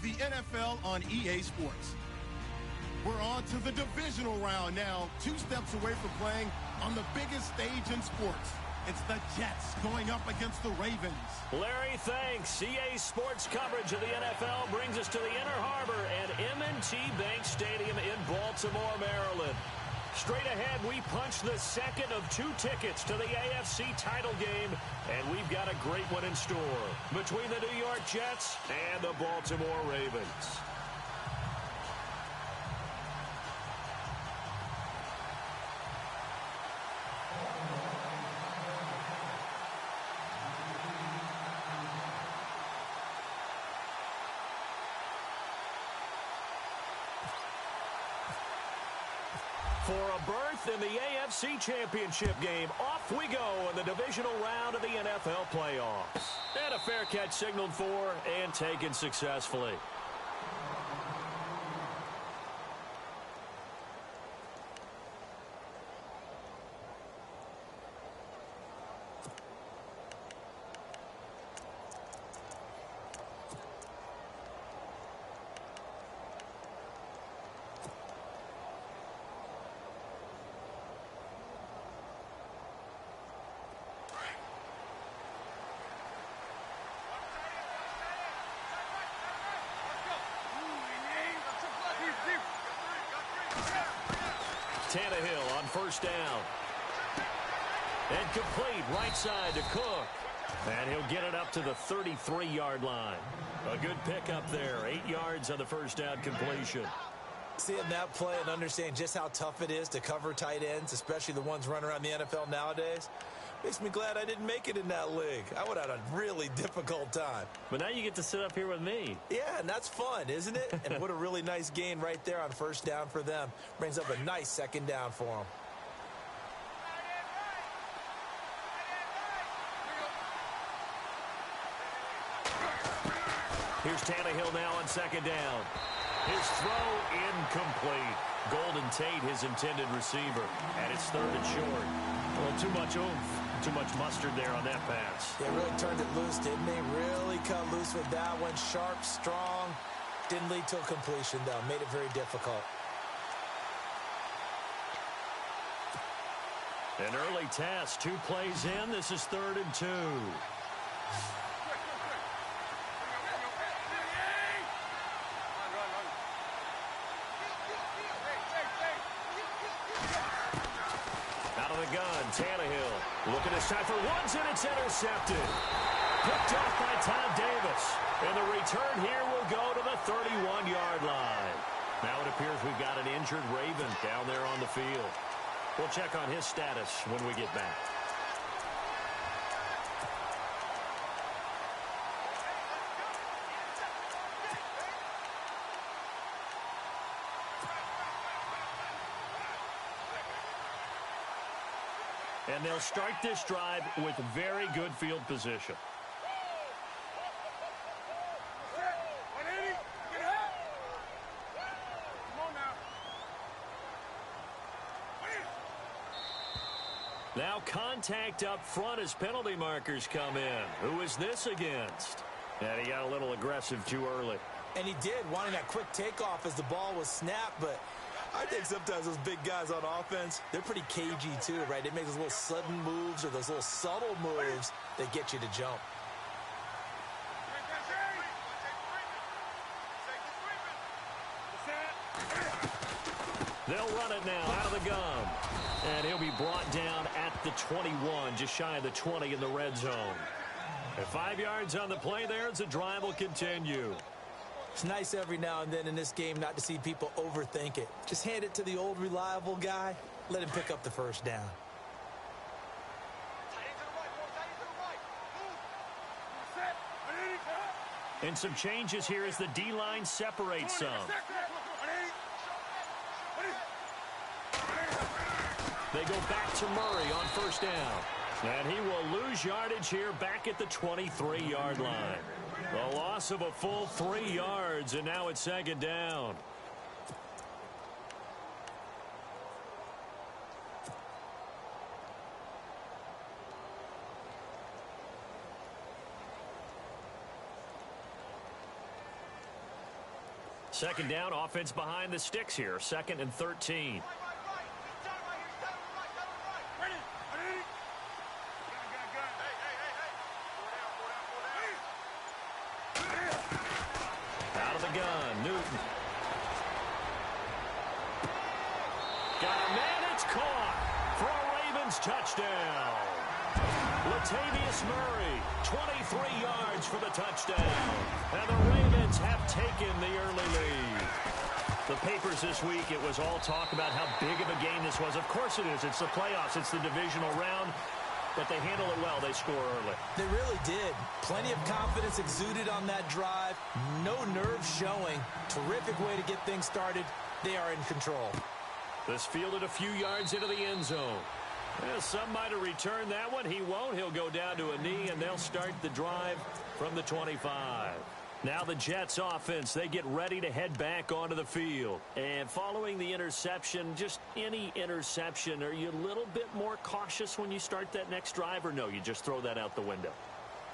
the NFL on EA Sports. We're on to the divisional round now, 2 steps away from playing on the biggest stage in sports. It's the Jets going up against the Ravens. Larry, thanks. EA Sports coverage of the NFL brings us to the Inner Harbor at M&T Bank Stadium in Baltimore, Maryland. Straight ahead, we punch the second of 2 tickets to the AFC title game, and we've got a great one in store between the New York Jets and the Baltimore Ravens. For a berth in the AFC Championship game, off we go in the divisional round of the NFL playoffs. And a fair catch signaled for and taken successfully. Tannehill on first down. And complete right side to Cook. And he'll get it up to the 33-yard line. A good pickup there. 8 yards on the first down completion. Seeing that play and understanding just how tough it is to cover tight ends, especially the ones running around the NFL nowadays, makes me glad I didn't make it in that league. I would have had a really difficult time. But now you get to sit up here with me. Yeah, and that's fun, isn't it? And what a really nice gain right there on first down for them. Brings up a nice second down for them. Here's Tannehill now on second down. His throw incomplete. Golden Tate, his intended receiver. And it's third and short. Well, too much oomph, too much mustard there on that pass. They really turned it loose, didn't they? Really cut loose with that one. Sharp, strong. Didn't lead to a completion, though. Made it very difficult. An early test. 2 plays in. This is 3rd and 2. Gun, Tannehill looking this time for ones, and it's intercepted. Picked off by Todd Davis. And the return here will go to the 31-yard line. Now it appears we've got an injured Raven down there on the field. We'll check on his status when we get back. And they'll start this drive with very good field position. Now contact up front as penalty markers come in. Who is this against? And he got a little aggressive too early. And he did, wanting that quick takeoff as the ball was snapped, but I think sometimes those big guys on offense, they're pretty cagey too, right? They make those little sudden moves or those little subtle moves that get you to jump. They'll run it now out of the gun. And he'll be brought down at the 21, just shy of the 20 in the red zone. And 5 yards on the play there as the drive will continue. It's nice every now and then in this game not to see people overthink it. Just hand it to the old reliable guy. Let him pick up the first down. And some changes here as the D-line separates some. They go back to Murray on first down. And he will lose yardage here back at the 23-yard line. A loss of a full 3 yards, and now it's second down. Second down, offense behind the sticks here. 2nd and 13. Out of the gun, Newton. Got a man, it's caught for a Ravens touchdown. Latavius Murray, 23 yards for the touchdown. And the Ravens have taken the early lead. The papers this week, it was all talk about how big of a game this was. Of course it is. It's the playoffs. It's the divisional round. But they handle it well. They score early. They really did. Plenty of confidence exuded on that drive. No nerves showing. Terrific way to get things started. They are in control. This fielded a few yards into the end zone. Well, some might have returned that one. He won't. He'll go down to a knee, and they'll start the drive from the 25. Now the Jets offense, they get ready to head back onto the field. And following the interception, just any interception, are you a little bit more cautious when you start that next drive, or no, you just throw that out the window?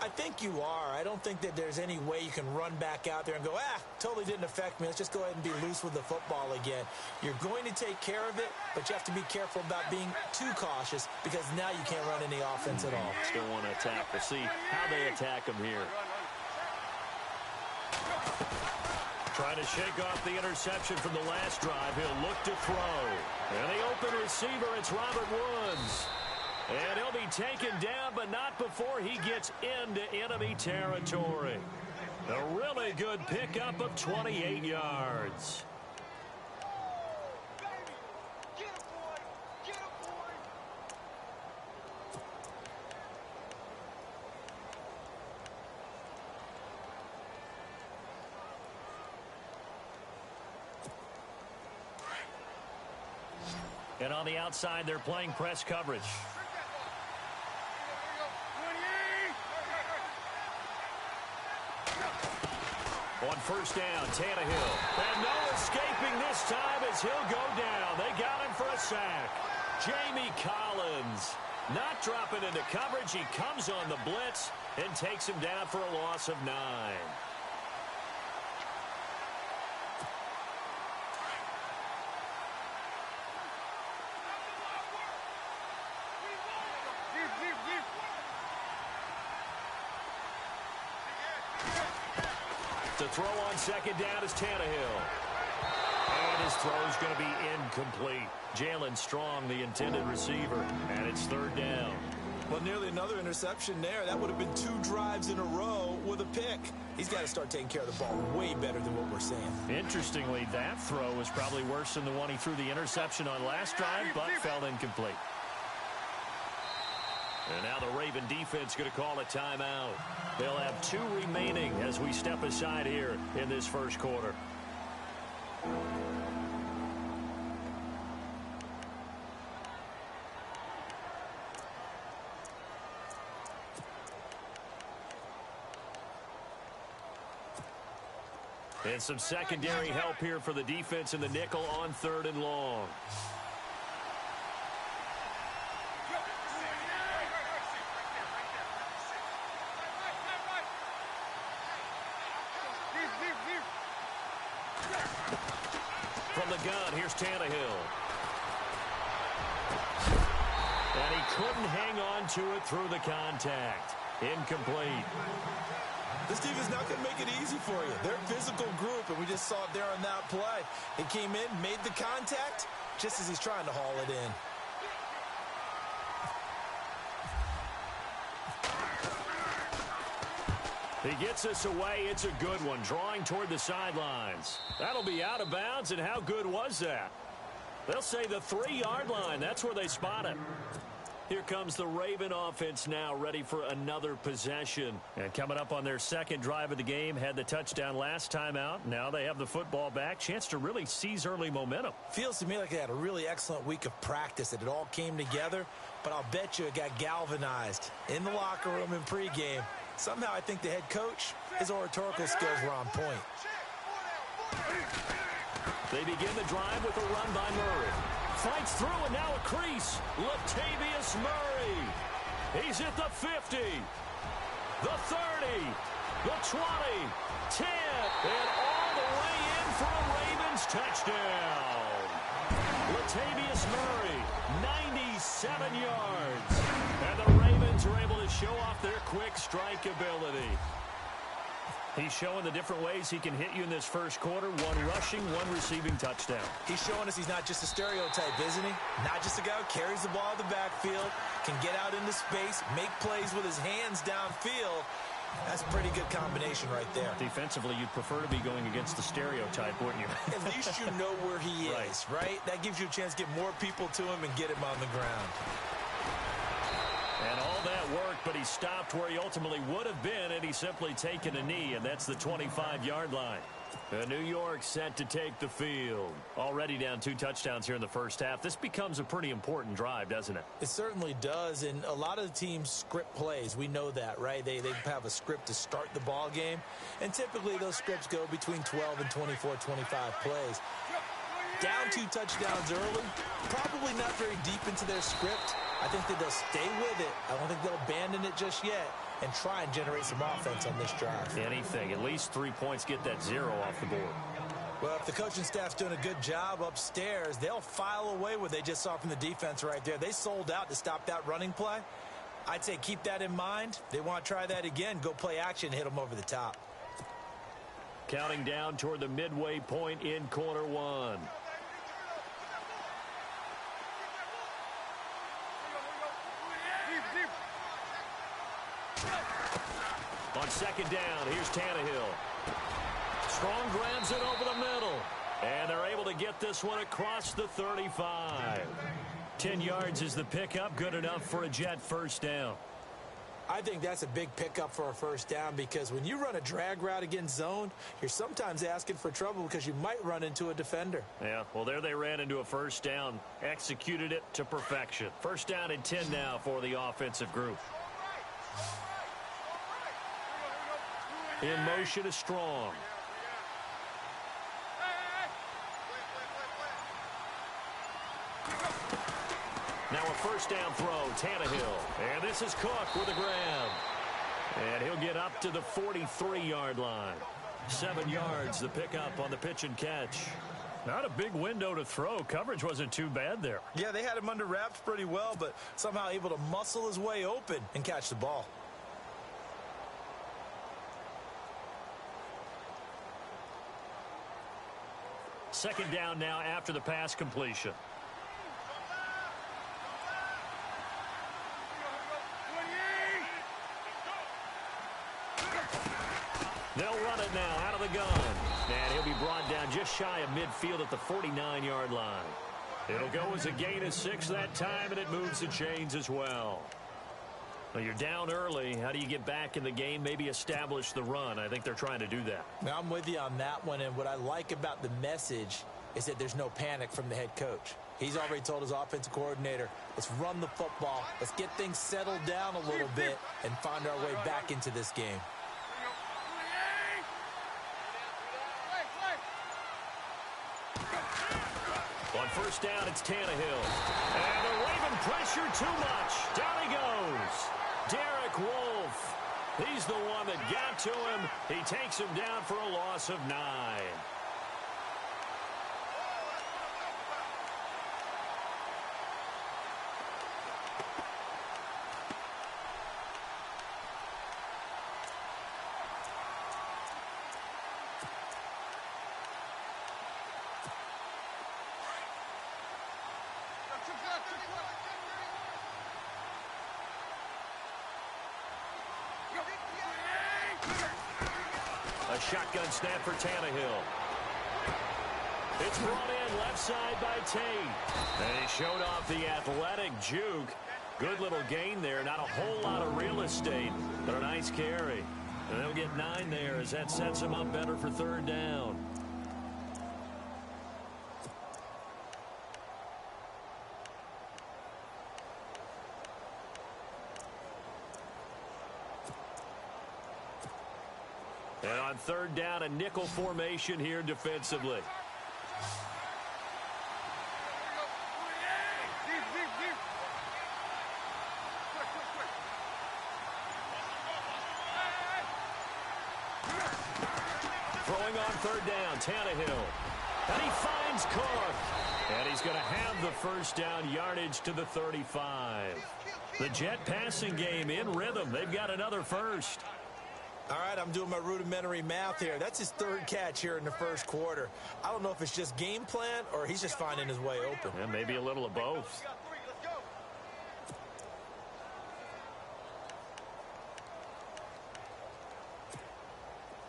I think you are. I don't think that there's any way you can run back out there and go, totally didn't affect me. Let's just go ahead and be loose with the football again. You're going to take care of it, but you have to be careful about being too cautious because now you can't run any offense at all. Still want to attack. We'll see how they attack him here. Trying to shake off the interception from the last drive. He'll look to throw. And the open receiver, it's Robert Woods. And he'll be taken down, but not before he gets into enemy territory. A really good pickup of 28 yards. And on the outside, they're playing press coverage. On first down, Tannehill. And no escaping this time as he'll go down. They got him for a sack. Jamie Collins not dropping into coverage. He comes on the blitz and takes him down for a loss of 9. The throw on second down is Tannehill. And his throw is going to be incomplete. Jalen Strong, the intended receiver, and it's third down. Well, nearly another interception there. That would have been 2 drives in a row with a pick. He's got to start taking care of the ball way better than what we're seeing. Interestingly, that throw was probably worse than the one he threw the interception on last drive, but fell incomplete. And now the Raven defense going to call a timeout. They'll have 2 remaining as we step aside here in this first quarter. And some secondary help here for the defense in the nickel on 3rd and long. From the gun, here's Tannehill. And he couldn't hang on to it through the contact. Incomplete. This team is not going to make it easy for you. They're a physical group, and we just saw it there on that play. He came in, made the contact, just as he's trying to haul it in. He gets us away. It's a good one. Drawing toward the sidelines. That'll be out of bounds, and how good was that? They'll say the 3-yard line. That's where they spot it. Here comes the Raven offense now, ready for another possession. And coming up on their second drive of the game, had the touchdown last time out. Now they have the football back. Chance to really seize early momentum. Feels to me like they had a really excellent week of practice. It all came together, but I'll bet you it got galvanized in the locker room in pregame. Somehow I think the head coach, his oratorical skills were on point. They begin the drive with a run by Murray. Fights through, and now a crease. Latavius Murray. He's at the 50, the 30, the 20, 10, and all the way in for a Latavius Murray, 97 yards. And the Ravens are able to show off their quick strike ability. He's showing the different ways he can hit you in this first quarter. One rushing, one receiving touchdown. He's showing us he's not just a stereotype, isn't he? Not just a guy who carries the ball in the backfield, can get out into space, make plays with his hands downfield. That's a pretty good combination right there. Defensively, you'd prefer to be going against the stereotype, wouldn't you? At least you know where he is, right? That gives you a chance to get more people to him and get him on the ground. And all that worked, but he stopped where he ultimately would have been had he simply taken a knee, and that's the 25-yard line. New York set to take the field. Already down 2 touchdowns here in the first half. This becomes a pretty important drive, doesn't it? It certainly does, and a lot of the teams script plays. We know that, right? They have a script to start the ball game, and typically those scripts go between 12 and 24, 25 plays. Down 2 touchdowns early, probably not very deep into their script. I think that they'll stay with it. I don't think they'll abandon it just yet and try and generate some offense on this drive. Anything. At least 3 points, get that 0 off the board. Well, if the coaching staff's doing a good job upstairs, they'll file away what they just saw from the defense right there. They sold out to stop that running play. I'd say keep that in mind. They want to try that again. Go play action, hit them over the top. Counting down toward the midway point in quarter 1. On second down, here's Tannehill. Strong grabs it over the middle. And they're able to get this one across the 35. 10 yards is the pickup. Good enough for a Jet first down. I think that's a big pickup for a first down because when you run a drag route against zone, you're sometimes asking for trouble because you might run into a defender. Yeah, well, there they ran into a first down. Executed it to perfection. First down and 10 now for the offensive group. In motion is Strong. Now a first down throw, Tannehill. And this is Cook with a grab. And he'll get up to the 43-yard line. 7 yards, the pickup on the pitch and catch. Not a big window to throw. Coverage wasn't too bad there. Yeah, they had him under wraps pretty well, but somehow able to muscle his way open and catch the ball. Second down now after the pass completion. They'll run it now out of the gun. And he'll be brought down just shy of midfield at the 49-yard line. It'll go as a gain of 6 that time, and it moves the chains as well. Well, you're down early. How do you get back in the game? Maybe establish the run. I think they're trying to do that. Now, I'm with you on that one, and what I like about the message is that there's no panic from the head coach. He's already told his offensive coordinator, let's run the football, let's get things settled down a little bit and find our way back into this game. On first down, it's Tannehill. And the Raven pressure too much. Down he goes. Derek Wolfe. He's the one that got to him. He takes him down for a loss of 9. A shotgun snap for Tannehill. It's brought in left side by Tate. And he showed off the athletic juke. Good little gain there. Not a whole lot of real estate, but a nice carry. And they'll get 9 there as that sets him up better for third down. And on third down, a nickel formation here defensively. Throwing on third down, Tannehill. And he finds Cook. And he's going to have the first down yardage to the 35. The Jet passing game in rhythm. They've got another first. All right, I'm doing my rudimentary math here. That's his third catch here in the first quarter. I don't know if it's just game plan or he's just finding his way open. And maybe a little of both.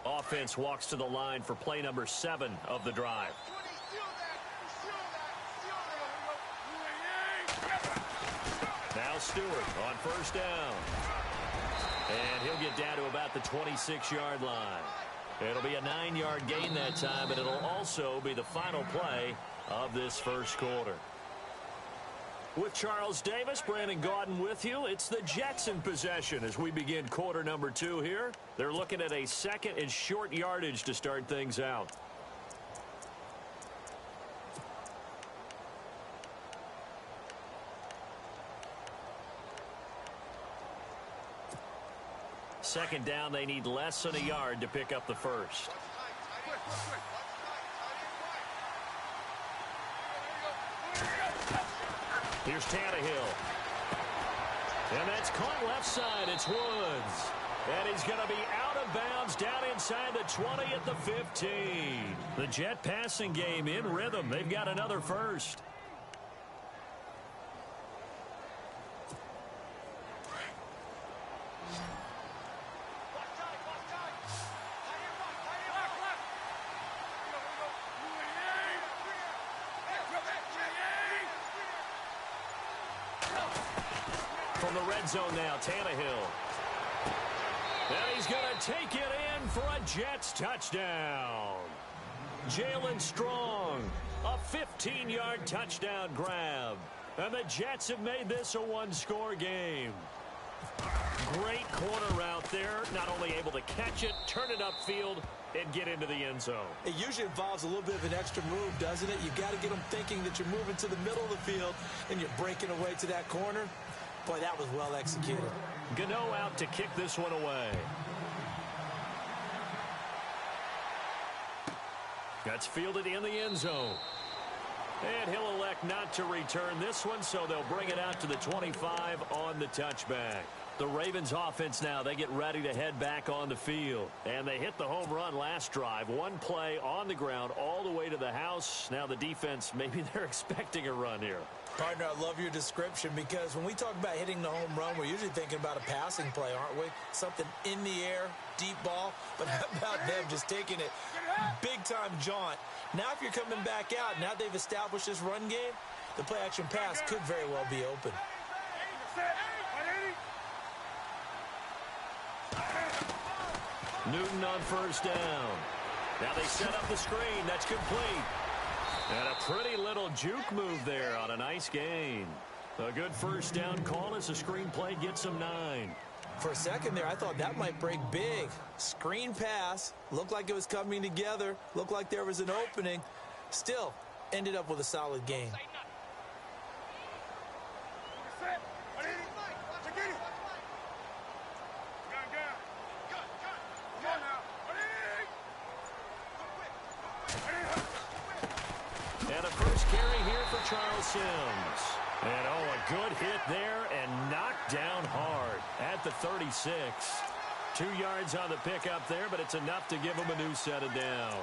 Offense walks to the line for play number 7 of the drive. Now Stewart on first down. And he'll get down to about the 26-yard line. It'll be a 9-yard gain that time, but it'll also be the final play of this first quarter. With Charles Davis, Brandon Gaudin with you. It's the Jets in possession as we begin quarter number 2 here. They're looking at a second and short yardage to start things out. Second down, they need less than a yard to pick up the first. Here's Tannehill. And that's caught left side. It's Woods. And he's going to be out of bounds down inside the 20 at the 15. The Jet passing game in rhythm. They've got another first. From the red zone now, Tannehill. And he's going to take it in for a Jets touchdown. Jalen Strong, a 15-yard touchdown grab. And the Jets have made this a one-score game. Great corner route there. Not only able to catch it, turn it upfield, and get into the end zone. It usually involves a little bit of an extra move, doesn't it? You've got to get them thinking that you're moving to the middle of the field and you're breaking away to that corner. Boy, that was well executed. Gano out to kick this one away. That's fielded in the end zone. And he'll elect not to return this one, so they'll bring it out to the 25 on the touchback. The Ravens offense now, they get ready to head back on the field. And they hit the home run last drive. One play on the ground all the way to the house. Now the defense, maybe they're expecting a run here. Partner, I love your description because when we talk about hitting the home run, we're usually thinking about a passing play, aren't we? Something in the air, deep ball. But how about them just taking it big-time jaunt? Now if you're coming back out, now they've established this run game, the play-action pass could very well be open. Newton on first down. Now they set up the screen. That's complete. And a pretty little juke move there on a nice gain. A good first down call as the screen play gets them 9. For a second there, I thought that might break big. Screen pass. Looked like it was coming together. Looked like there was an opening. Still, ended up with a solid gain. And a first carry here for Charles Sims. And, oh, a good hit there and knocked down hard at the 36. 2 yards on the pickup there, but it's enough to give him a new set of downs.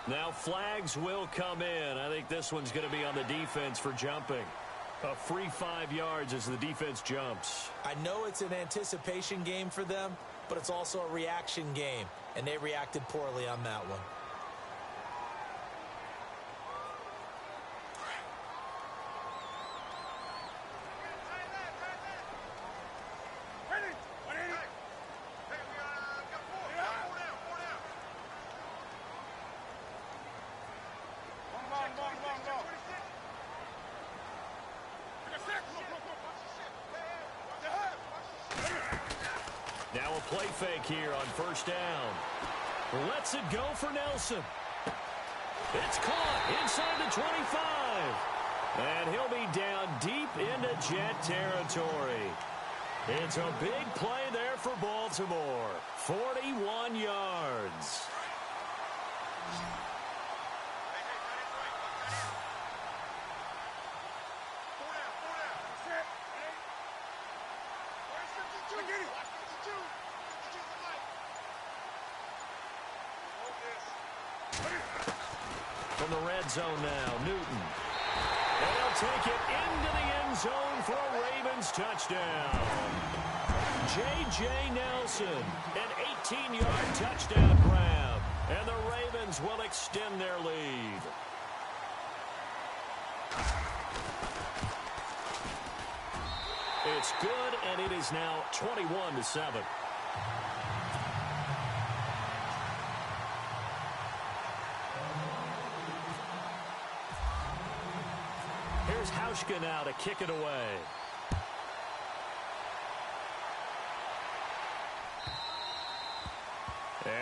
Now flags will come in. I think this one's going to be on the defense for jumping. A free 5 yards as the defense jumps. I know it's an anticipation game for them, but it's also a reaction game, and they reacted poorly on that one. Now a play fake here on first down. Lets it go for Nelson. It's caught inside the 25. And he'll be down deep into Jet territory. It's a big play there for Baltimore. 41 yards. From the red zone now, Newton. And he'll take it into the end zone for a Ravens touchdown. J.J. Nelson, an 18-yard touchdown grab. And the Ravens will extend their lead. It's good, and it is now 21-7. Here's Hauschka now to kick it away.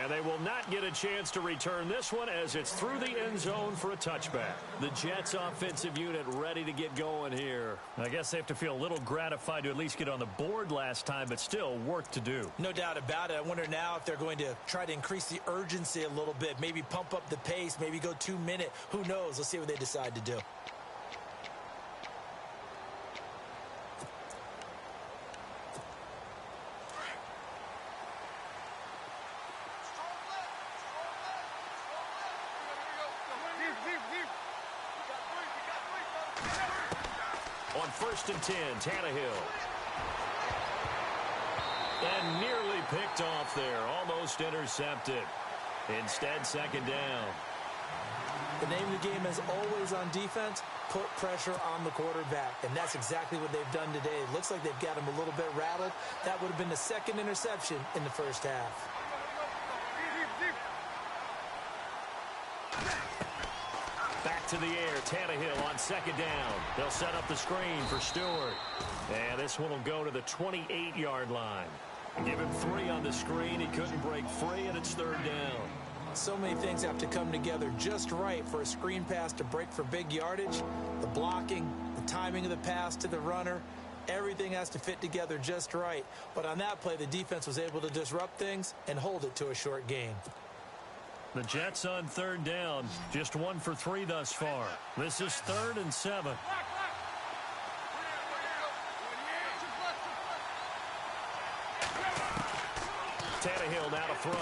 And they will not get a chance to return this one as it's through the end zone for a touchback. The Jets offensive unit ready to get going here. I guess they have to feel a little gratified to at least get on the board last time, but still work to do. No doubt about it. I wonder now if they're going to try to increase the urgency a little bit, maybe pump up the pace, maybe go 2-minute. Who knows? Let's see what they decide to do. On 1st and 10, Tannehill. And nearly picked off there. Almost intercepted. Instead, second down. The name of the game is always on defense, put pressure on the quarterback. And that's exactly what they've done today. It looks like they've got him a little bit rattled. That would have been the second interception in the first half. Back to the air, Tannehill on second down. They'll set up the screen for Stewart. And this one will go to the 28-yard line. Give him 3 on the screen. He couldn't break free, and it's third down. So many things have to come together just right for a screen pass to break for big yardage. The blocking, the timing of the pass to the runner, everything has to fit together just right. But on that play, the defense was able to disrupt things and hold it to a short gain. The Jets on third down, just 1 for 3 thus far. This is 3rd and 7. Tannehill now to throw.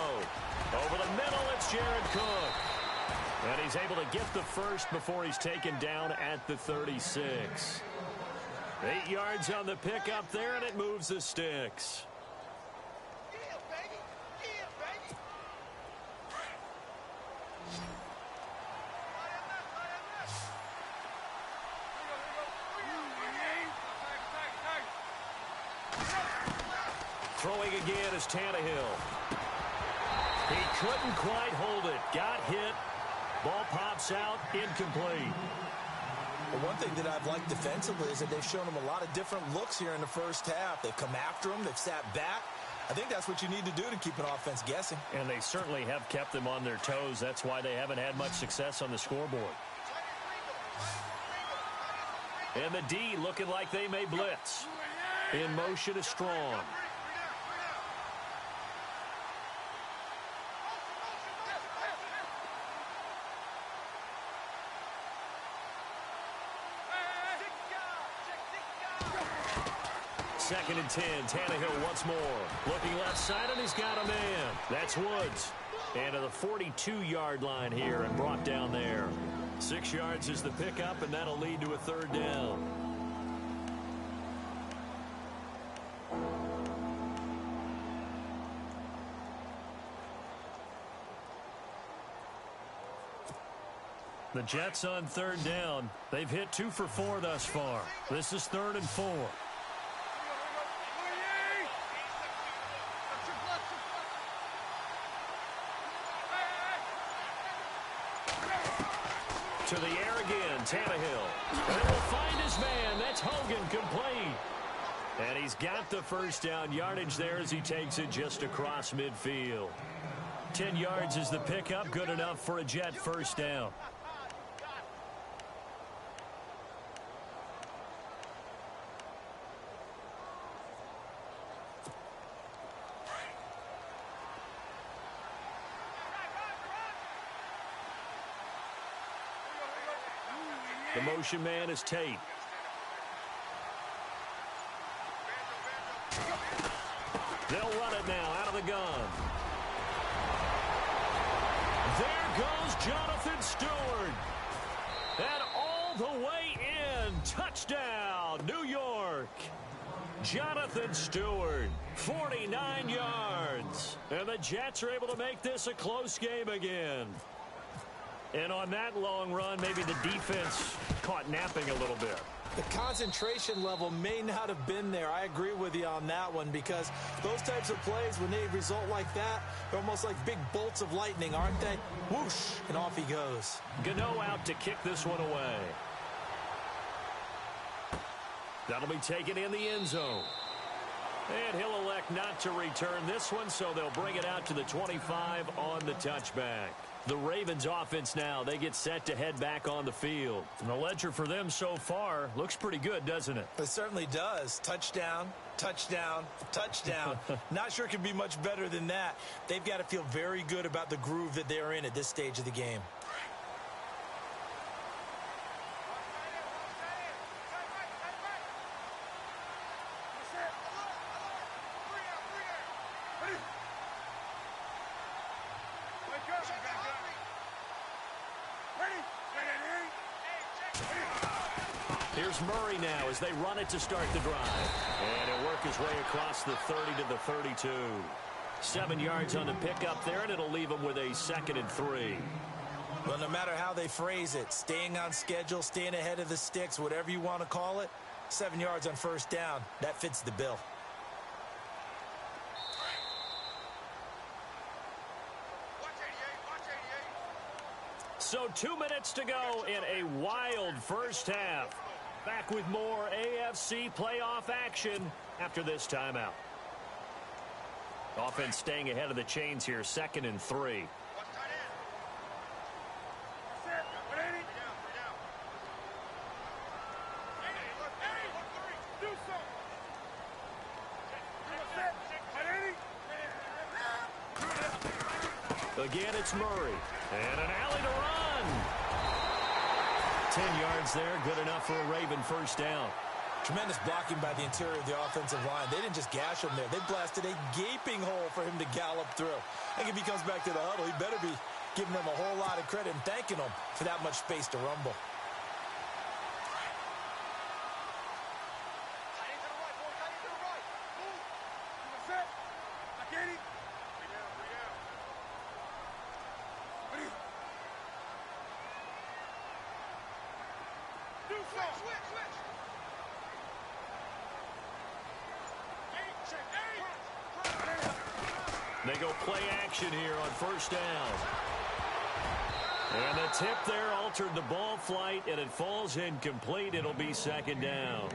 Over the middle, it's Jared Cook. And he's able to get the first before he's taken down at the 36. 8 yards on the pickup there, and it moves the sticks. Throwing again is Tannehill. He couldn't quite hold it. Got hit. Ball pops out. Incomplete. Well, one thing that I've liked defensively is that they've shown him a lot of different looks here in the first half. They've come after him. They've sat back. I think that's what you need to do to keep an offense guessing. And they certainly have kept them on their toes. That's why they haven't had much success on the scoreboard. And the D looking like they may blitz. In motion is Strong. Second and 10, Tannehill once more. Looking left side, and he's got a man. That's Woods. And to the 42-yard line here and brought down there. 6 yards is the pickup, and that'll lead to a third down. The Jets on third down. They've hit 2 for 4 thus far. This is 3rd and 4. To the air again, Tannehill. And will find his man. That's Hogan complete. And he's got the first down yardage there as he takes it just across midfield. 10 yards is the pickup, good enough for a Jet first down. The motion man is Tate. They'll run it now out of the gun. There goes Jonathan Stewart. And all the way in. Touchdown, New York. Jonathan Stewart, 49 yards. And the Jets are able to make this a close game again. And on that long run, maybe the defense caught napping a little bit. The concentration level may not have been there. I agree with you on that one, because those types of plays, when they result like that, they're almost like big bolts of lightning, aren't they? Whoosh, and off he goes. Gano out to kick this one away. That'll be taken in the end zone. And he'll elect not to return this one, so they'll bring it out to the 25 on the touchback. The Ravens offense now, they get set to head back on the field. And the ledger for them so far looks pretty good, doesn't it? It certainly does. Touchdown, touchdown, touchdown. Not sure it can be much better than that. They've got to feel very good about the groove that they're in at this stage of the game. Here's Murray now as they run it to start the drive. And he'll work his way across the 30 to the 32. 7 yards on the pickup there, and it'll leave him with a 2nd and 3. Well, no matter how they phrase it, staying on schedule, staying ahead of the sticks, whatever you want to call it, 7 yards on first down, that fits the bill. So 2 minutes to go in a wild first half. Back with more AFC playoff action after this timeout. Offense staying ahead of the chains here, 2nd and 3. Again, it's Murray. And an alley to run. 10 yards there, good enough for a Raven first down. Tremendous blocking by the interior of the offensive line. They didn't just gash him there. They blasted a gaping hole for him to gallop through. I think if he comes back to the huddle, he better be giving them a whole lot of credit and thanking them for that much space to rumble. They go play action here on first down. And the tip there altered the ball flight, and it falls incomplete. It'll be 2nd down.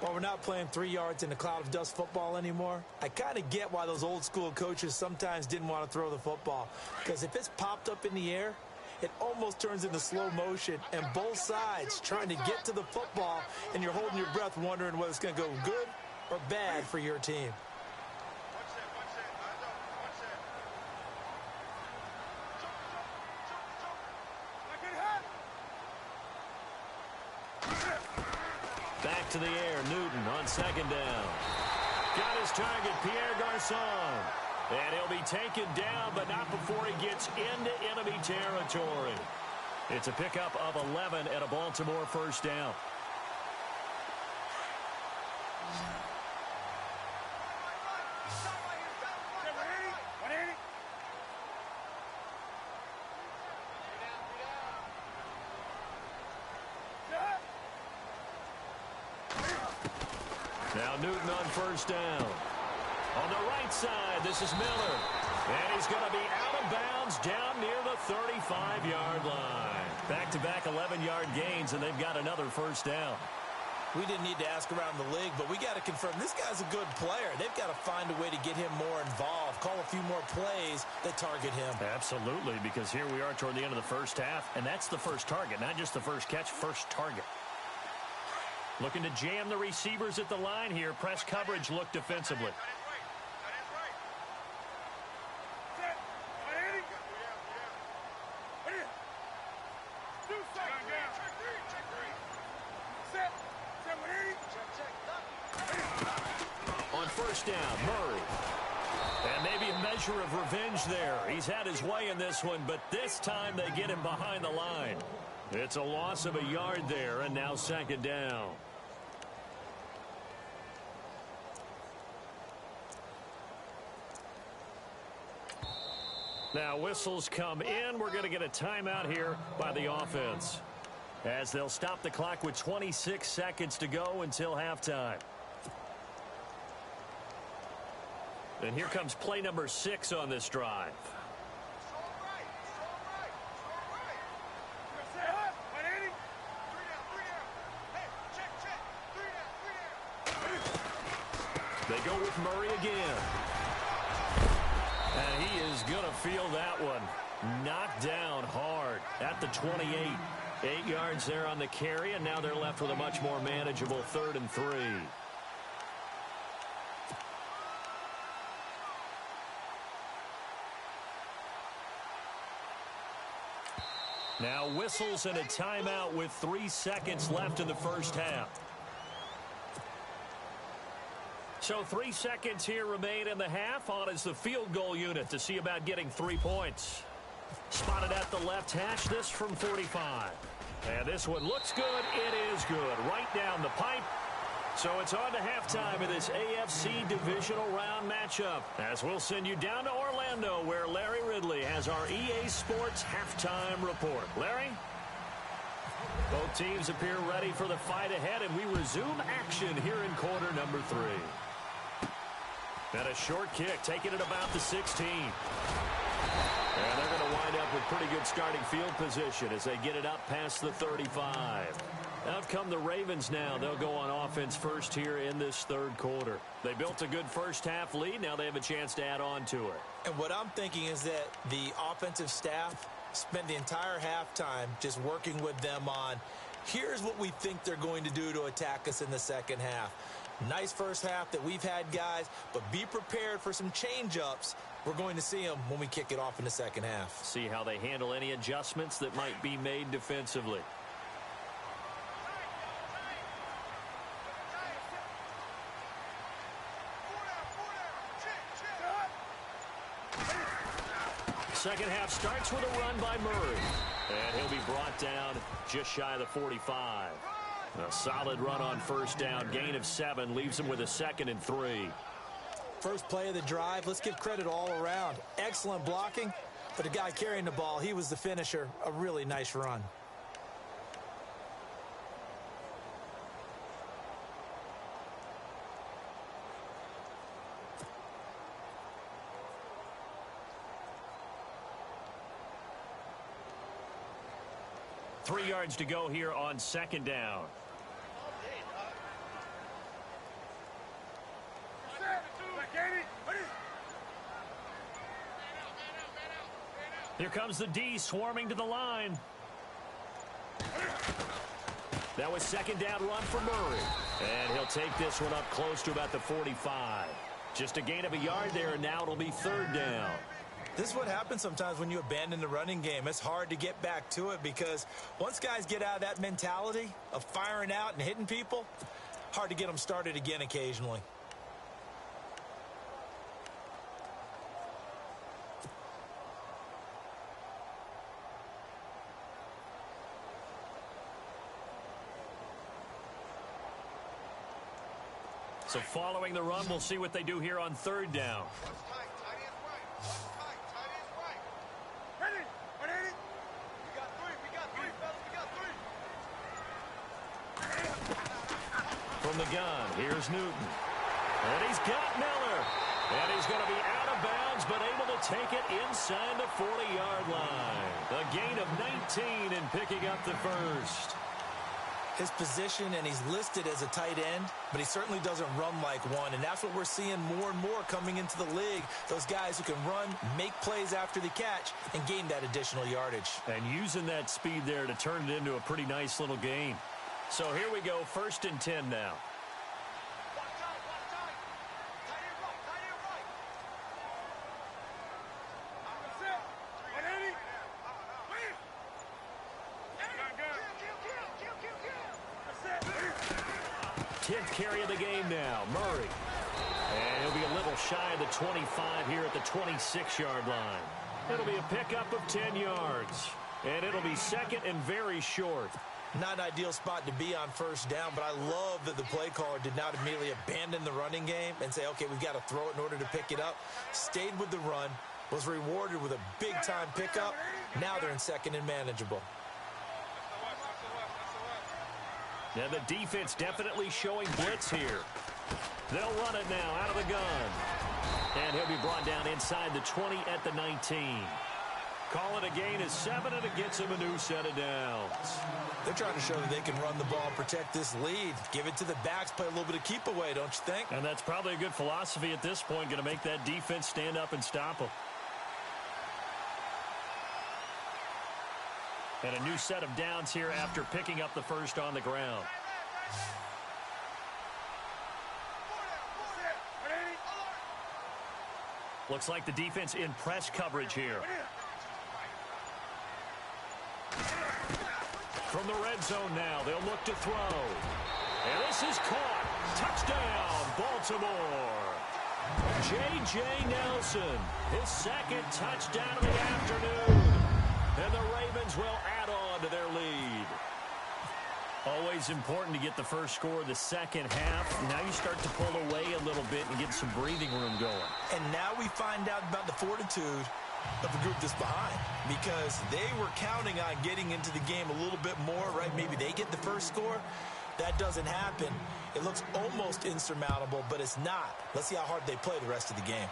Well, we're not playing 3 yards in a cloud of dust football anymore. I kind of get why those old school coaches sometimes didn't want to throw the football. Because if it's popped up in the air, it almost turns into slow motion, and both sides trying to get to the football, and you're holding your breath wondering whether it's going to go good or bad for your team. Back to the air, Newton on 2nd down. Got his target, Pierre Garçon. And he'll be taken down, but not before he gets into enemy territory. It's a pickup of 11 at a Baltimore first down. Now Newton on first down. On the right side, this is Miller. And he's going to be out of bounds down near the 35-yard line. Back-to-back 11-yard gains, and they've got another first down. We didn't need to ask around the league, but we got to confirm this guy's a good player. They've got to find a way to get him more involved, call a few more plays that target him. Absolutely, because here we are toward the end of the first half, and that's the first target, not just the first catch, first target. Looking to jam the receivers at the line here. Press coverage look defensively. On first down, Murray. And maybe a measure of revenge there. He's had his way in this one, but this time they get him behind the line. It's a loss of a yard there, and now second down. Now whistles come in. We're going to get a timeout here by the offense, as they'll stop the clock with 26 seconds to go until halftime. And here comes play number 6 on this drive. They go with Murray again. And he is going to feel that one. Knocked down hard at the 28. 8 yards there on the carry, and now they're left with a much more manageable 3rd and 3. Now whistles and a timeout with 3 seconds left in the first half. So 3 seconds here remain in the half. On is the field goal unit to see about getting 3 points. Spotted at the left hash, this from 45. And this one looks good. It is good. Right down the pipe. So it's on to halftime of this AFC divisional round matchup, as we'll send you down to Orlando, where Larry Ridley has our EA Sports halftime report. Larry? Both teams appear ready for the fight ahead, and we resume action here in quarter number 3. And a short kick, taking it about the 16. And they're going to wind up with pretty good starting field position as they get it up past the 35. Out come the Ravens now. They'll go on offense first here in this 3rd quarter. They built a good first half lead. Now they have a chance to add on to it. And what I'm thinking is that the offensive staff spent the entire halftime just working with them on, here's what we think they're going to do to attack us in the second half. Nice first half that we've had, guys, but be prepared for some change-ups. We're going to see them when we kick it off in the second half. See how they handle any adjustments that might be made defensively. Second half starts with a run by Murray. And he'll be brought down just shy of the 45. A solid run on first down. Gain of 7 leaves him with a 2nd and 3. First play of the drive. Let's give credit all around. Excellent blocking. But the guy carrying the ball, he was the finisher. A really nice run. Three yards to go here on second down. Here comes the D swarming to the line. That was second down run for Murray. And he'll take this one up close to about the 45. Just a gain of a yard there, and now it'll be 3rd down. This is what happens sometimes when you abandon the running game. It's hard to get back to it because once guys get out of that mentality of firing out and hitting people, hard to get them started again occasionally. So following the run, we'll see what they do here on 3rd down. From the gun, here's Newton. And he's got Miller. And he's going to be out of bounds, but able to take it inside the 40-yard line. A gain of 19 and picking up the first. His position, and he's listed as a tight end, but he certainly doesn't run like one, and that's what we're seeing more and more coming into the league. Those guys who can run, make plays after the catch, and gain that additional yardage. And using that speed there to turn it into a pretty nice little gain. So here we go, 1st and 10 now. Carry of the game now, Murray. And he'll be a little shy of the 25 here at the 26-yard line. It'll be a pickup of 10 yards. And it'll be 2nd and very short. Not an ideal spot to be on 1st down, but I love that the play caller did not immediately abandon the running game and say, okay, we've got to throw it in order to pick it up. Stayed with the run, was rewarded with a big-time pickup. Now they're in 2nd and manageable. Now the defense definitely showing blitz here. They'll run it now out of the gun. And he'll be brought down inside the 20 at the 19. Call it a gain of 7, and it gets him a new set of downs. They're trying to show that they can run the ball, protect this lead. Give it to the backs, play a little bit of keep away, don't you think? And that's probably a good philosophy at this point, going to make that defense stand up and stop them. And a new set of downs here after picking up the 1st on the ground. Looks like the defense in press coverage here. From the red zone now, they'll look to throw. And this is caught. Touchdown, Baltimore. J.J. Nelson, his 2nd touchdown of the afternoon. And the Ravens will add on to their lead. Always important to get the first score of the second half. Now you start to pull away a little bit and get some breathing room going. And now we find out about the fortitude of the group that's behind, because they were counting on getting into the game a little bit more, right? Maybe they get the first score. That doesn't happen. It looks almost insurmountable, but it's not. Let's see how hard they play the rest of the game.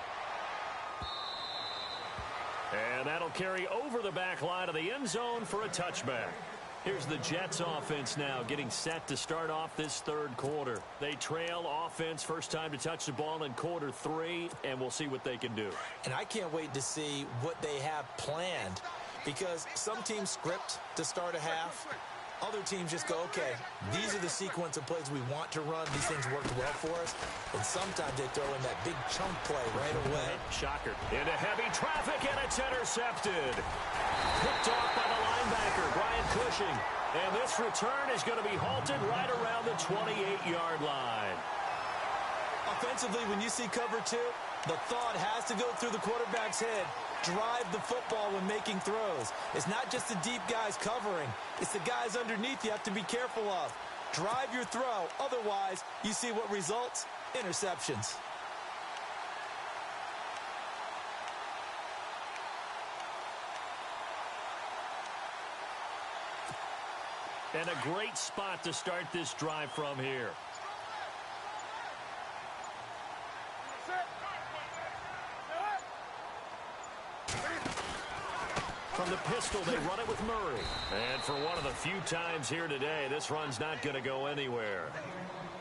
And that'll carry over the back line of the end zone for a touchback. Here's the Jets offense now getting set to start off this 3rd quarter. They trail offense, first time to touch the ball in quarter 3, and we'll see what they can do. And I can't wait to see what they have planned, because some teams script to start a half. Other teams just go, okay, these are the sequence of plays we want to run. These things worked well for us. And sometimes they throw in that big chunk play right away. Shocker. Into heavy traffic, and it's intercepted. Picked off by the linebacker, Brian Cushing. And this return is going to be halted right around the 28-yard line. Offensively, when you see cover 2, the thought has to go through the quarterback's head. Drive the football when making throws. It's not just the deep guys covering. It's the guys underneath you have to be careful of. Drive your throw. Otherwise, you see what results? Interceptions. And a great spot to start this drive from here. From the pistol, they run it with Murray. And for one of the few times here today, this run's not going to go anywhere.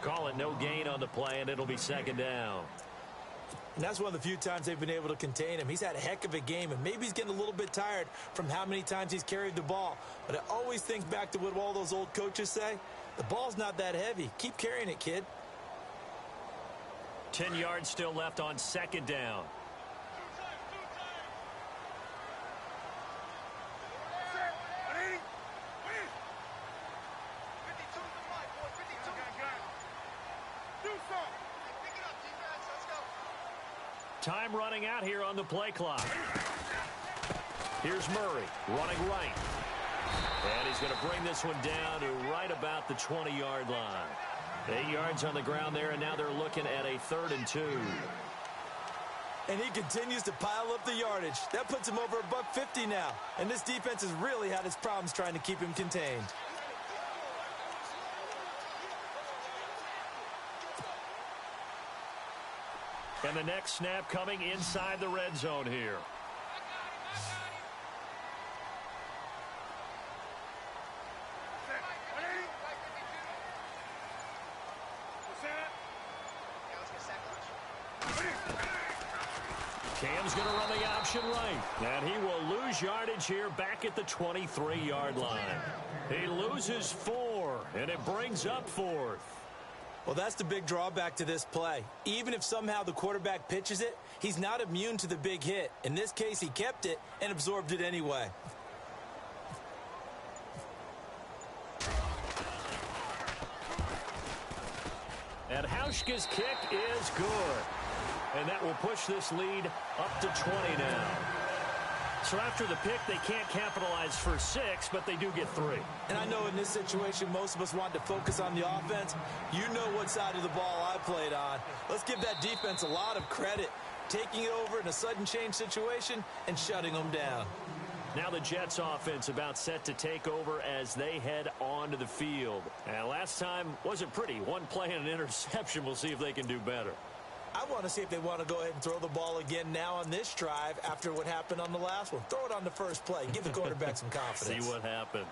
Call it no gain on the play, and it'll be 2nd down. And that's one of the few times they've been able to contain him. He's had a heck of a game, and maybe he's getting a little bit tired from how many times he's carried the ball. But I always think back to what all those old coaches say. The ball's not that heavy. Keep carrying it, kid. 10 yards still left on 2nd down. Time running out here on the play clock. Here's Murray running right. And he's going to bring this one down to right about the 20-yard line. 8 yards on the ground there, and now they're looking at a 3rd and 2. And he continues to pile up the yardage. That puts him over $150 now. And this defense has really had its problems trying to keep him contained. And the next snap coming inside the red zone here. Cam's going to run the option right. And he will lose yardage here back at the 23-yard line. He loses 4, and it brings up 4th. Well, that's the big drawback to this play. Even if somehow the quarterback pitches it, he's not immune to the big hit. In this case, he kept it and absorbed it anyway. And Hauschka's kick is good. And that will push this lead up to 20 now. So after the pick, they can't capitalize for 6, but they do get 3. And I know in this situation, most of us want to focus on the offense. You know what side of the ball I played on. Let's give that defense a lot of credit, taking it over in a sudden change situation and shutting them down. Now the Jets offense about set to take over as they head onto the field. And last time wasn't pretty. One play and an interception. We'll see if they can do better. I want to see if they want to go ahead and throw the ball again now on this drive after what happened on the last one. Throw it on the first play. Give the quarterback some confidence. See what happens.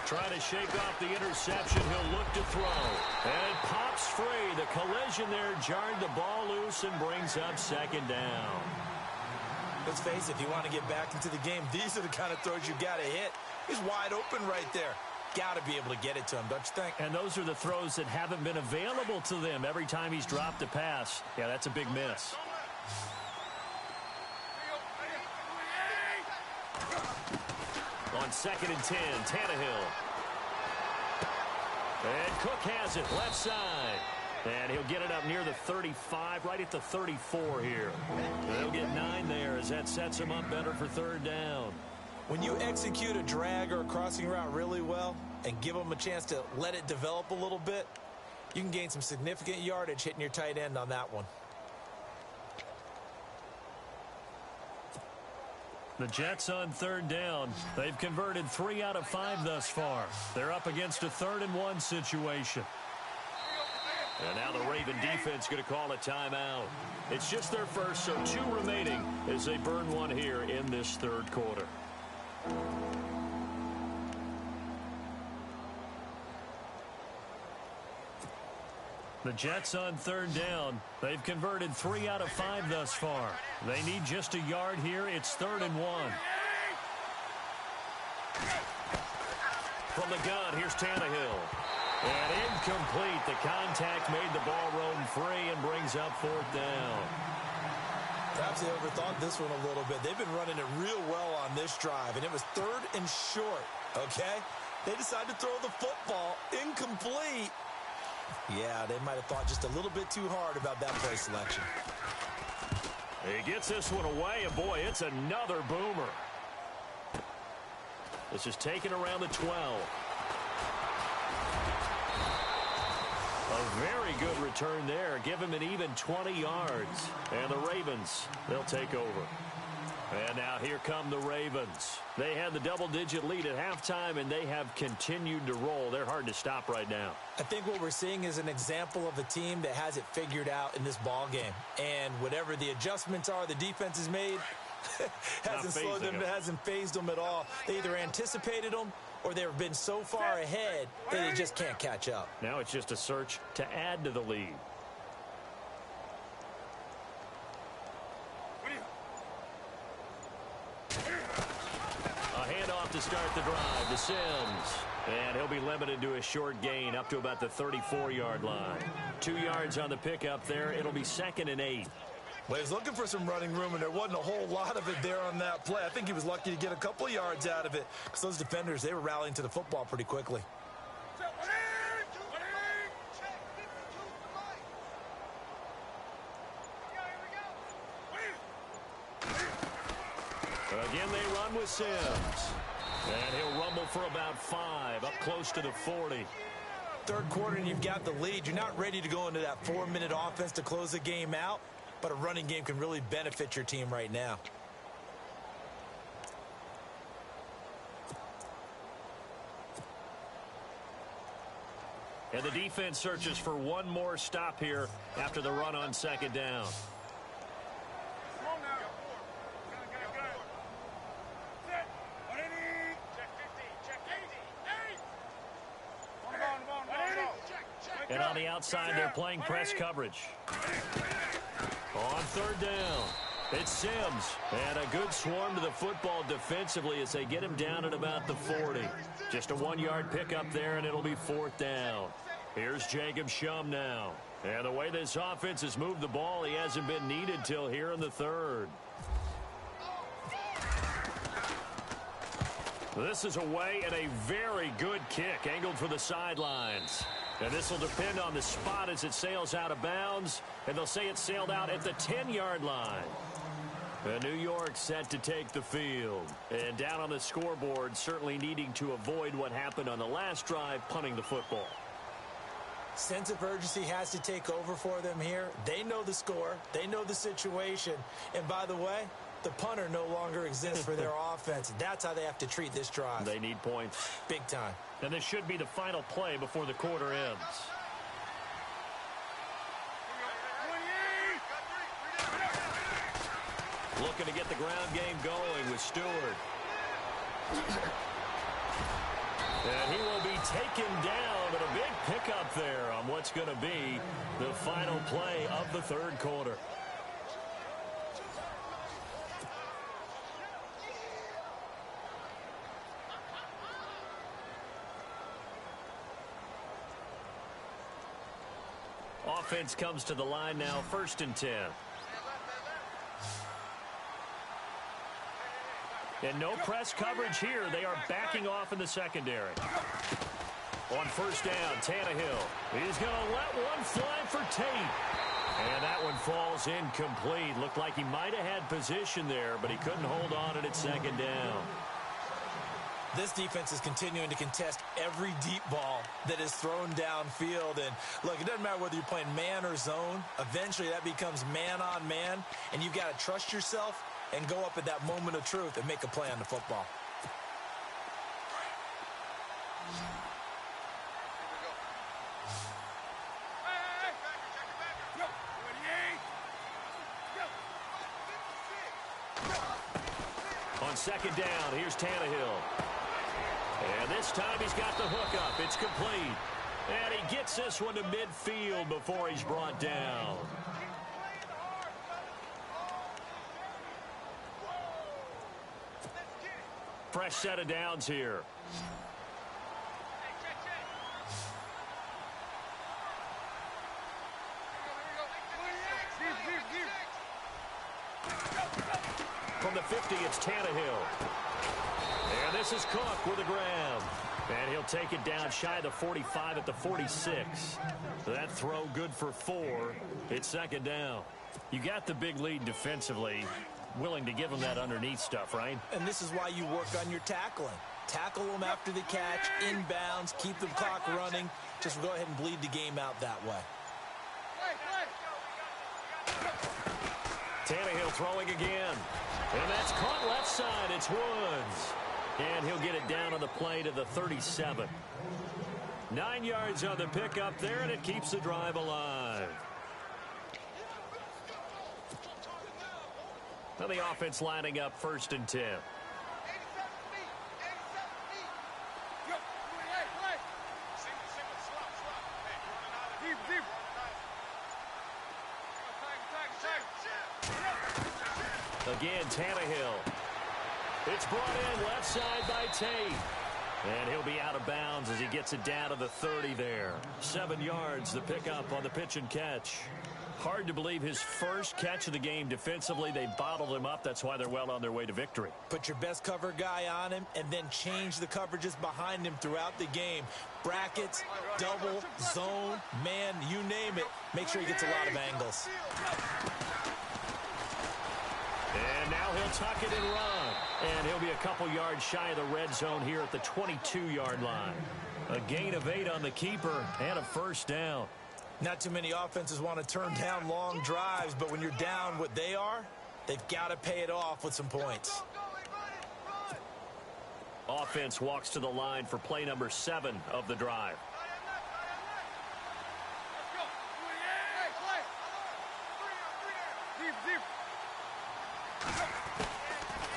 Trying to shake off the interception. He'll look to throw. And it pops free. The collision there jarred the ball loose and brings up 2nd down. Let's face it, if you want to get back into the game, these are the kind of throws you got to hit. He's wide open right there. Got to be able to get it to him, don't you think? And those are the throws that haven't been available to them every time he's dropped a pass. Yeah, that's a big miss. On 2nd and 10, Tannehill. And Cook has it left side. And he'll get it up near the 35, right at the 34 here. They'll get 9 there as that sets him up better for 3rd down. When you execute a drag or a crossing route really well and give them a chance to let it develop a little bit, you can gain some significant yardage hitting your tight end on that one. The Jets on 3rd down. They've converted 3 out of 5 thus far. They're up against a 3rd and 1 situation. And now the Raven defense going to call a timeout. It's just their first, so 2 remaining as they burn 1 here in this 3rd quarter. The Jets on 3rd down. They've converted 3 out of 5 thus far. They need just a yard here. It's 3rd and 1. From the gun, here's Tannehill. And incomplete. The contact made the ball roam free and brings up 4th down. Perhaps they overthought this one a little bit. They've been running it real well on this drive, and it was 3rd and short, okay? They decided to throw the football incomplete. Yeah, they might have thought just a little bit too hard about that play selection. He gets this one away, and boy, it's another boomer. This is taken around the 12. A very good return there. Give him an even 20 yards. And the Ravens, they'll take over. And now here come the Ravens. They had the double-digit lead at halftime, and they have continued to roll. They're hard to stop right now. I think what we're seeing is an example of a team that has it figured out in this ball game. And whatever the adjustments are the defense has made, hasn't slowed them, hasn't phased them at all. They either anticipated them or they've been so far ahead that they just can't catch up. Now it's just a search to add to the lead. A handoff to start the drive to Sims. And he'll be limited to a short gain up to about the 34-yard line. 2 yards on the pickup there. It'll be 2nd and 8. Well, he's looking for some running room, and there wasn't a whole lot of it there on that play. I think he was lucky to get a couple of yards out of it because those defenders, they were rallying to the football pretty quickly. Again, they run with Sims. And he'll rumble for about 5, up close to the 40. 3rd quarter, and you've got the lead. You're not ready to go into that 4-minute offense to close the game out, but a running game can really benefit your team right now. And the defense searches for one more stop here after the run on 2nd down. And on the outside, they're playing press coverage. On third down, it's Sims. And a good swarm to the football defensively as they get him down at about the 40. Just a 1-yard pickup there, and it'll be fourth down. Here's Jacob Schum now. And the way this offense has moved the ball, he hasn't been needed till here in the third. This is away and a very good kick angled for the sidelines. And this will depend on the spot as it sails out of bounds. And they'll say it sailed out at the 10-yard line. And New York set to take the field. And down on the scoreboard, certainly needing to avoid what happened on the last drive, punting the football. Sense of urgency has to take over for them here. They know the score. They know the situation. And by the way, the punter no longer exists for their offense. That's how they have to treat this drive. They need points. Big time. And this should be the final play before the quarter ends. Looking to get the ground game going with Stewart. And he will be taken down, but a big pickup there on what's going to be the final play of the third quarter. Offense comes to the line now, 1st and 10. And no press coverage here. They are backing off in the secondary. On 1st down, Tannehill. He's going to let one fly for Tate. And that one falls incomplete. Looked like he might have had position there, but he couldn't hold on at 2nd down. This defense is continuing to contest every deep ball that is thrown downfield. And look, it doesn't matter whether you're playing man or zone. Eventually that becomes man on man. And you've got to trust yourself and go up at that moment of truth and make a play on the football. On 2nd down, here's Tannehill. And this time he's got the hook up. It's complete. And he gets this one to midfield before he's brought down. Fresh set of downs here. From the 50, it's Tannehill. And this is Cook with a grab. And he'll take it down shy of the 45 at the 46. That throw good for 4. It's 2nd down. You got the big lead defensively. Willing to give him that underneath stuff, right? And this is why you work on your tackling. Tackle them after the catch, inbounds, keep the clock running. Just go ahead and bleed the game out that way. Tannehill throwing again. And that's caught left side. It's Woods. And he'll get it down on the play to the 37. 9 yards on the pickup there, and it keeps the drive alive. Now the offense lining up 1st and 10. Again, Tannehill. It's brought in left side by Tate. And he'll be out of bounds as he gets it down to the 30 there. 7 yards, the pickup on the pitch and catch. Hard to believe his first catch of the game defensively. They bottled him up. That's why they're well on their way to victory. Put your best cover guy on him and then change the coverages behind him throughout the game. Brackets, double, zone, man, you name it. Make sure he gets a lot of angles. And now he'll tuck it and run. And he'll be a couple yards shy of the red zone here at the 22-yard line. A gain of 8 on the keeper and a 1st down. Not too many offenses want to turn down long drives, but when you're down what they are, they've got to pay it off with some points. Offense walks to the line for play number 7 of the drive.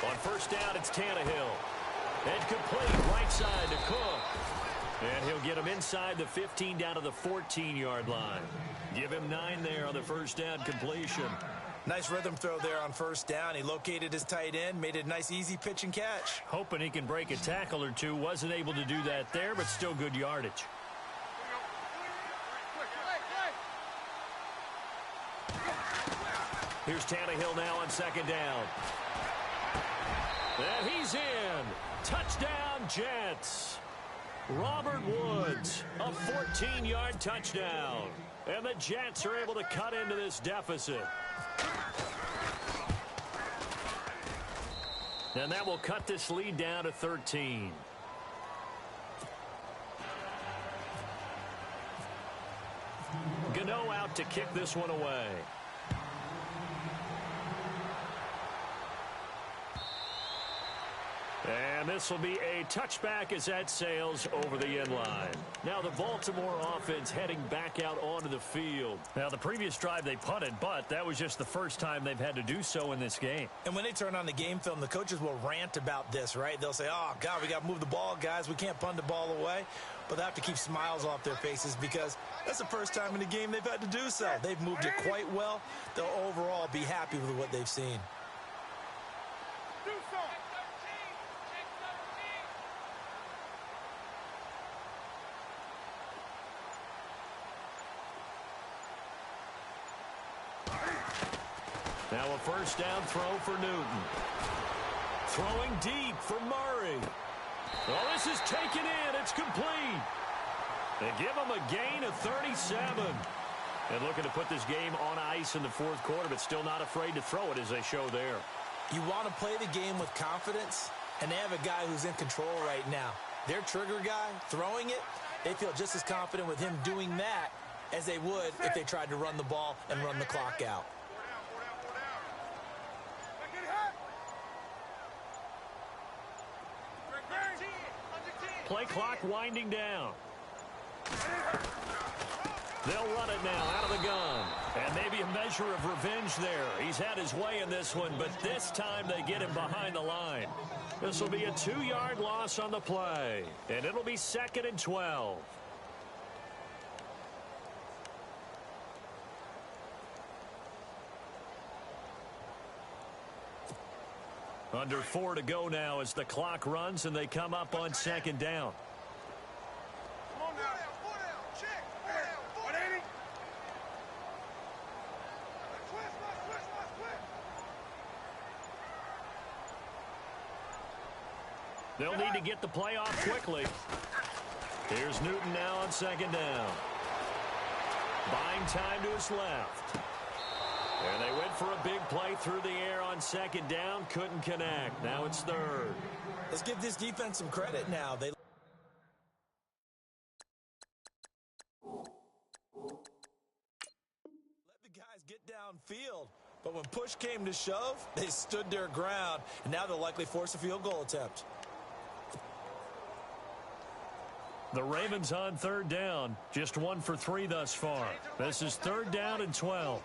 On 1st down, it's Tannehill. And complete right side to Cook. And he'll get him inside the 15 down to the 14-yard line. Give him 9 there on the first down completion. Nice rhythm throw there on first down. He located his tight end, made it a nice, easy pitch and catch. Hoping he can break a tackle or two. Wasn't able to do that there, but still good yardage. Here's Tannehill now on second down. And he's in. Touchdown, Jets. Robert Woods, a 14-yard touchdown. And the Jets are able to cut into this deficit. And that will cut this lead down to 13. Gano out to kick this one away. And this will be a touchback as that sails over the end line. Now the Baltimore offense heading back out onto the field. Now the previous drive they punted, but that was just the first time they've had to do so in this game. And when they turn on the game film, the coaches will rant about this, right? They'll say, oh, God, we got to move the ball, guys. We can't punt the ball away. But they have to keep smiles off their faces because that's the first time in the game they've had to do so. They've moved it quite well. They'll overall be happy with what they've seen. Now a first down throw for Newton. Throwing deep for Murray. Well, this is taken in. It's complete. They give him a gain of 37. And looking to put this game on ice in the fourth quarter, but still not afraid to throw it as they show there. You want to play the game with confidence, and they have a guy who's in control right now. Their trigger guy throwing it, they feel just as confident with him doing that as they would if they tried to run the ball and run the clock out. Play clock winding down. They'll run it now out of the gun. And maybe a measure of revenge there. He's had his way in this one, but this time they get him behind the line. This will be a 2-yard loss on the play. And it'll be 2nd and 12. Under 4 to go now as the clock runs and they come up on 2nd down. They'll need to get the play off quickly. Here's Newton now on 2nd down. Buying time to his left. And they went for a big play through the air on 2nd down. Couldn't connect. Now it's 3rd. Let's give this defense some credit now. They let the guys get downfield. But when push came to shove, they stood their ground. And now they'll likely force a field goal attempt. The Ravens on 3rd down. Just 1 for 3 thus far. This is 3rd down and 12.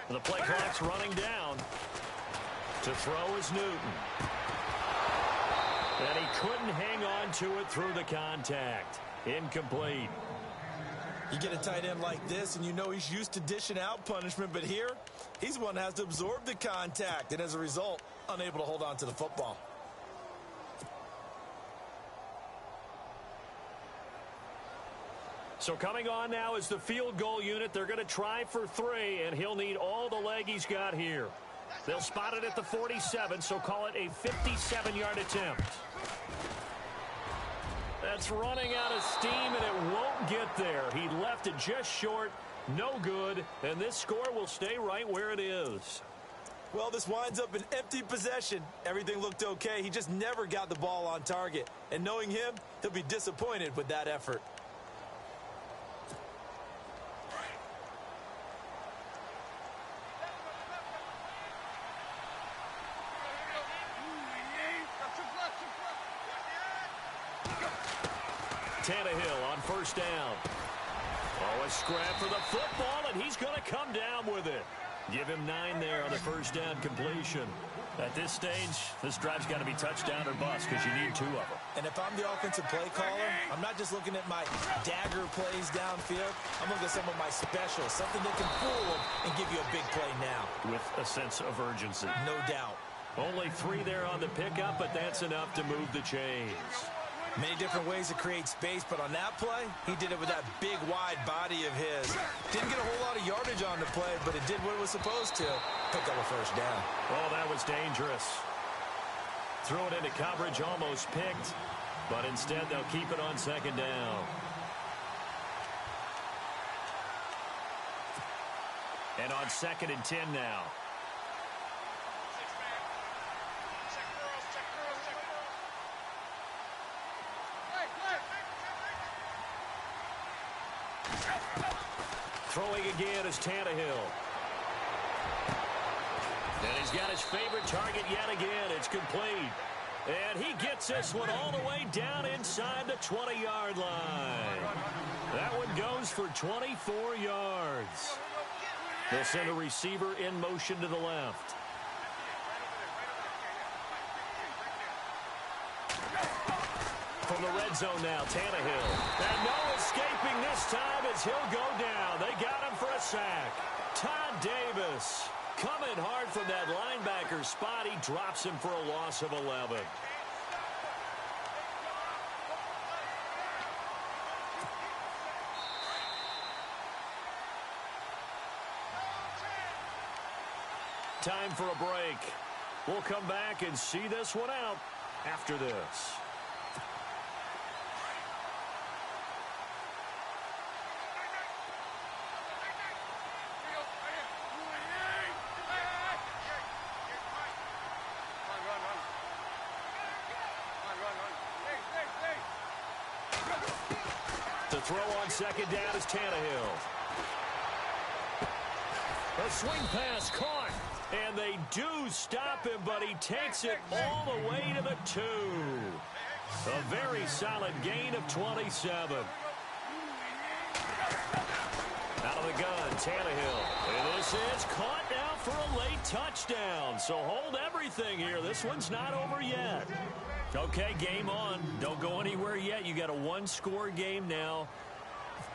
The play clock's running down. To throw is Newton. And he couldn't hang on to it through the contact. Incomplete. You get a tight end like this, and you know he's used to dishing out punishment, but here, he's the one that has to absorb the contact, and as a result, unable to hold on to the football. So coming on now is the field goal unit. They're going to try for 3, and he'll need all the leg he's got here. They'll spot it at the 47, so call it a 57-yard attempt. That's running out of steam, and it won't get there. He left it just short, no good, and this score will stay right where it is. Well, this winds up an empty possession. Everything looked okay. He just never got the ball on target. And knowing him, he'll be disappointed with that effort. Tannehill on first down. Oh, a scrap for the football, and he's going to come down with it. Give him 9 there on the first down completion. At this stage, this drive's got to be touchdown or bust because you need 2 of them. And if I'm the offensive play caller, I'm not just looking at my dagger plays downfield. I'm looking at some of my specials, something that can fool them and give you a big play now. With a sense of urgency. No doubt. Only 3 there on the pickup, but that's enough to move the chains. Many different ways to create space, but on that play, he did it with that big, wide body of his. Didn't get a whole lot of yardage on the play, but it did what it was supposed to. Pick up a first down. Oh, that was dangerous. Threw it into coverage, almost picked, but instead they'll keep it on second down. And on 2nd and 10 now. Throwing again is Tannehill. And he's got his favorite target yet again. It's complete. And he gets this one all the way down inside the 20-yard line. That one goes for 24 yards. They'll send a receiver in motion to the left. From the red zone now, Tannehill. And no escaping this time as he'll go down. They got him for a sack. Todd Davis coming hard from that linebacker spot. He drops him for a loss of 11. Time for a break. We'll come back and see this one out after this. The throw on second down is Tannehill. A swing pass caught, and they do stop him, but he takes it all the way to the 2. A very solid gain of 27. Out of the gun, Tannehill. And this is caught now for a late touchdown. So hold everything here. This one's not over yet. Okay, game on. Don't go anywhere yet. You got a 1-score game now.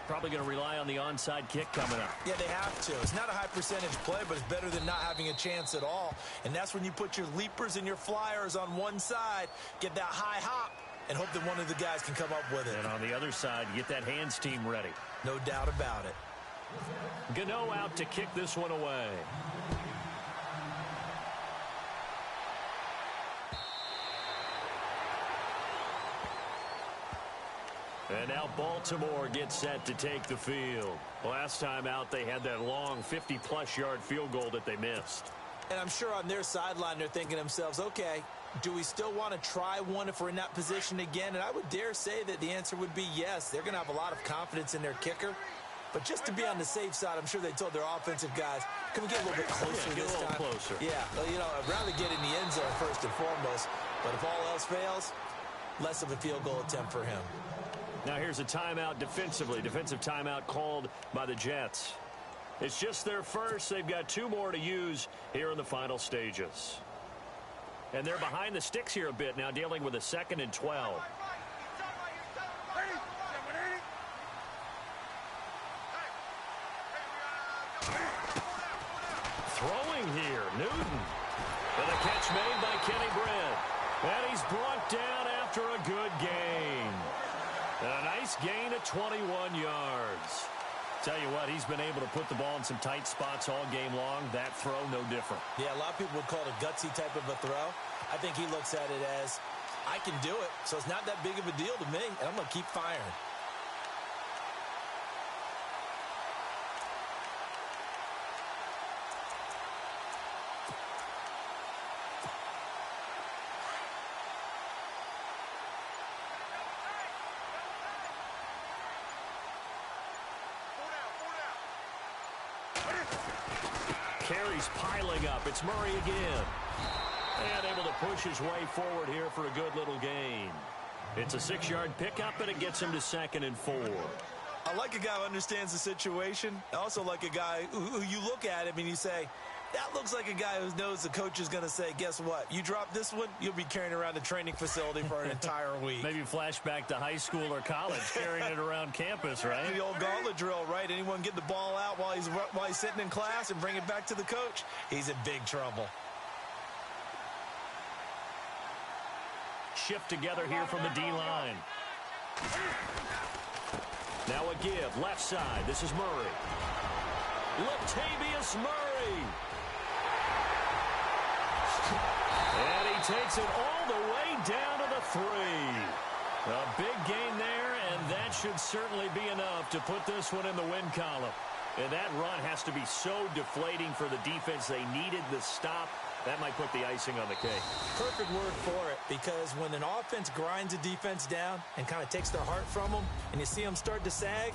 Probably going to rely on the onside kick coming up. Yeah, they have to. It's not a high percentage play, but it's better than not having a chance at all. And that's when you put your leapers and your flyers on one side, get that high hop, and hope that one of the guys can come up with it. And on the other side, get that hands team ready. No doubt about it. Gano out to kick this one away. And now Baltimore gets set to take the field. Last time out, they had that long 50-plus yard field goal that they missed. And I'm sure on their sideline, they're thinking to themselves, okay, do we still want to try one if we're in that position again? And I would dare say that the answer would be yes. They're going to have a lot of confidence in their kicker. But just to be on the safe side, I'm sure they told their offensive guys, can we get a little bit closer this time? Closer. Yeah, well, you know, I'd rather get in the end zone first and foremost. But if all else fails, less of a field goal attempt for him. Now here's a timeout defensively. Defensive timeout called by the Jets. It's just their first. They've got 2 more to use here in the final stages. And they're behind the sticks here a bit now, dealing with a 2nd and 12. Throwing here, Newton. And a catch made by Kenny Britt. And he's brought down after a good gain. A nice gain of 21 yards. Tell you what, he's been able to put the ball in some tight spots all game long. That throw, no different. Yeah, a lot of people would call it a gutsy type of a throw. I think he looks at it as, I can do it, so it's not that big of a deal to me, and I'm going to keep firing. Carries piling up. It's Murray again. And able to push his way forward here for a good little gain. It's a 6-yard pickup, and it gets him to 2nd and 4. I like a guy who understands the situation. I also like a guy who you look at him and you say, that looks like a guy who knows the coach is going to say, guess what? You drop this one, you'll be carrying around the training facility for an entire week. Maybe flashback to high school or college, carrying it around campus, right? The old gauntlet drill, right? Anyone get the ball out while he's sitting in class and bring it back to the coach? He's in big trouble. Shift together here from the D-line. Now a give, left side. This is Murray. Latavius Murray. And he takes it all the way down to the 3. A big gain there, and that should certainly be enough to put this one in the win column. And that run has to be so deflating for the defense. They needed the stop. That might put the icing on the cake. Perfect word for it, because when an offense grinds a defense down and kind of takes their heart from them, and you see them start to sag,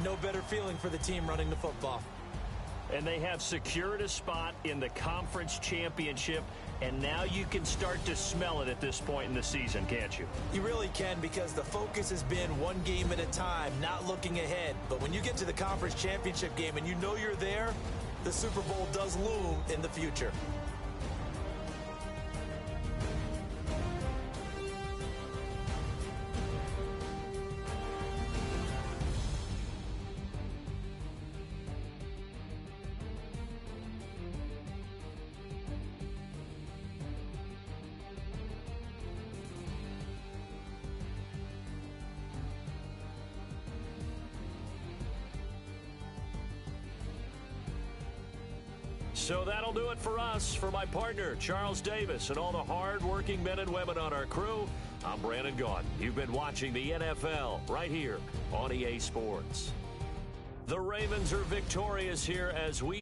no better feeling for the team running the football. And they have secured a spot in the conference championship, and now you can start to smell it at this point in the season, can't you? You really can, because the focus has been one game at a time, not looking ahead. But when you get to the conference championship game and you know you're there, the Super Bowl does loom in the future. So that'll do it for us. For my partner, Charles Davis, and all the hard-working men and women on our crew, I'm Brandon Gaudin. You've been watching the NFL right here on EA Sports. The Ravens are victorious here as we